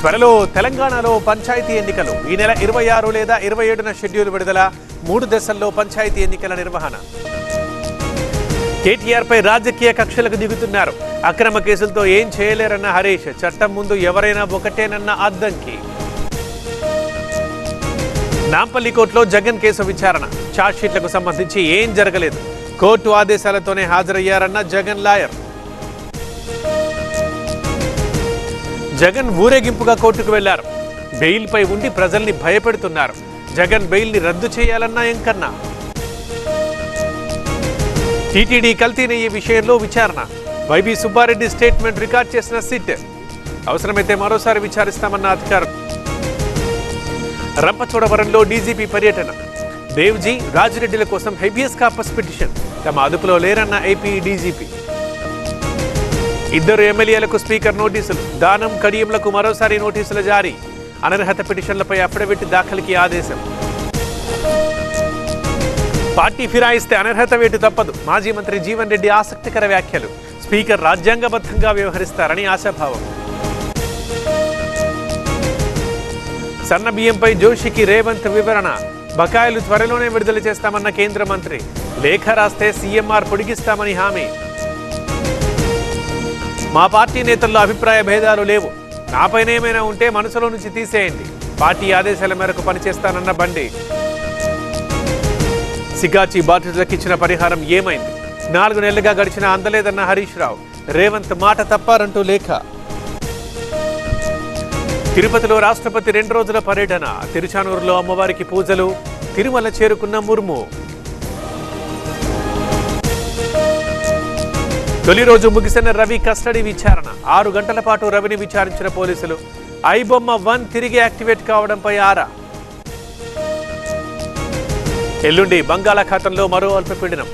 త్వరలో తెలంగాణలో పంచాయతీ ఎన్నికలు ఈ నెల 26 లేదా 27న షెడ్యూల్ విడుదల 3 దశల్లో పంచాయతీ ఎన్నికల నిర్వహణ కేటీఆర్ పై రాజకీయ కక్షలకు దిగుతున్నారు అక్రమ కేసులతో ఏం చేయలేరన్న హరీష్ చట్టం ముందు ఎవరైనా ఒకటేనన్న అద్దంకి నాంపల్లి కోర్టులో జగన్ కేసు విచారణ ఛార్జ్ షీట్లకు సంబంధించి ఏం జరగలేదు కోర్టు ఆదేశాలతోనే హాజరయ్యారన్న జగన్ లాయర్ జగన్ ఊరేగింపుగా కోర్టుకు వెళ్లారు బెయిల్ పై ఉండి ప్రజల్ని భయపెడుతున్నారు జగన్ బెయిల్ ని రద్దు చేయాలన్న ఎంకన్నా టీటీడీ కల్తీ నెయ్యి విషయంలో విచారణ వైబీ సుబ్బారెడ్డి స్టేట్మెంట్ రికార్డ్ చేసిన సిట్ అవసరమైతే మరోసారి విచారిస్తామన్న అధికారులు రంపచోడవరంలో డీజీపీ పర్యటన దేవ్జీ రాజిరెడ్డిల కోసం హెబియస్ కార్పస్ పిటిషన్ తమ అదుపులో లేరన్న ఏపీ డీజీపీ ఇద్దరు ఎమ్మెల్యేలకు స్పీకర్ నోటీసులు దానం కడియంలకు మరోసారి నోటీసుల జారీ అనర్హత పిటిషన్లపై అఫిడవిట్ దాఖలుకి ఆదేశం పార్టీ ఫిరాయిస్తే అనర్హత వేటు తప్పదు మాజీ మంత్రి జీవన్ రెడ్డి ఆసక్తికర వ్యాఖ్యలు స్పీకర్ రాజ్యాంగబద్ధంగా వ్యవహరిస్తారని ఆశాభావం సన్న బియ్యంపై జోషికి రేవంత్ వివరణ బకాయిలు త్వరలోనే విడుదల చేస్తామన్న కేంద్ర మంత్రి లేఖ రాస్తే సీఎంఆర్ పొడిగిస్తామని హామీ మా పార్టీ నేతల్లో అభిప్రాయ భేదాలు లేవు నాపైన ఏమైనా ఉంటే మనసులో నుంచి తీసేయండి పార్టీ ఆదేశాల మేరకు పనిచేస్తానన్న బండి సిగాచి బాధితులకు ఇచ్చిన పరిహారం ఏమైంది 4 నెలలుగా గడిచినా అందలేదన్న హరీష్ రావు రేవంత్ మాట తప్పారంటూ లేఖ తిరుపతిలో రాష్ట్రపతి 2 రోజుల పర్యటన తిరుచానూరులో అమ్మవారికి పూజలు తిరుమల చేరుకున్న ముర్ము తొలి రోజు ముగిసిన రవి కస్టడీ విచారణ 6 గంటల పాటు రవిని విచారించిన పోలీసులు ఐబొమ్మ 1 తిరిగి యాక్టివేట్ కావడంపై ఆరా ఎల్లుండి బంగాళాఖాతంలో మరో అల్పపీడనం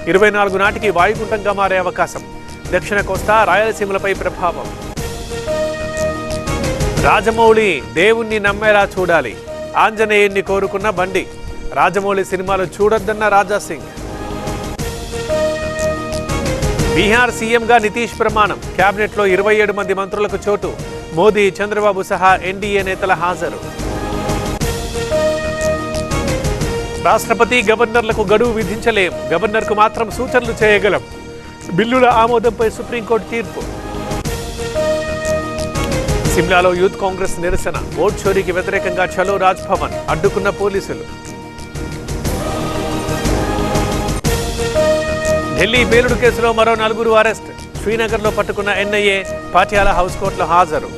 24 నాటికి వాయుగుండంగా మారే అవకాశం దక్షిణ కోస్తా రాయలసీమలపై ప్రభావం రాజమౌళి దేవుణ్ణి నమ్మేలా చూడాలి ఆంజనేయుణ్ణి కోరుకున్న బండి రాజమౌళి సినిమాలు చూడొద్దన్న రాజాసింగ్ బీహార్ సీఎంగా నితీష్ ప్రమాణం కేబినెట్లో 27 మంది మంత్రులకు చోటు మోదీ చంద్రబాబు సహా ఎన్డీఏ నేతల హాజరు రాష్ట్రపతి గవర్నర్లకు గడువు విధించలేం గవర్నర్కు మాత్రం సూచనలు చేయగలం బిల్లుల ఆమోదంపై సుప్రీంకోర్టు తీర్పు సిమ్లాలో యూత్ కాంగ్రెస్ నిరసన ఓట్ చోరీకి వ్యతిరేకంగా చలో రాజ్ భవన్ అడ్డుకున్న పోలీసులు ఢిల్లీ పేలుడు కేసులో మరో 4 అరెస్ట్ శ్రీనగర్లో పట్టుకున్న ఎన్ఐఏ పాటియాలా హౌస్ కోర్టులో హాజరు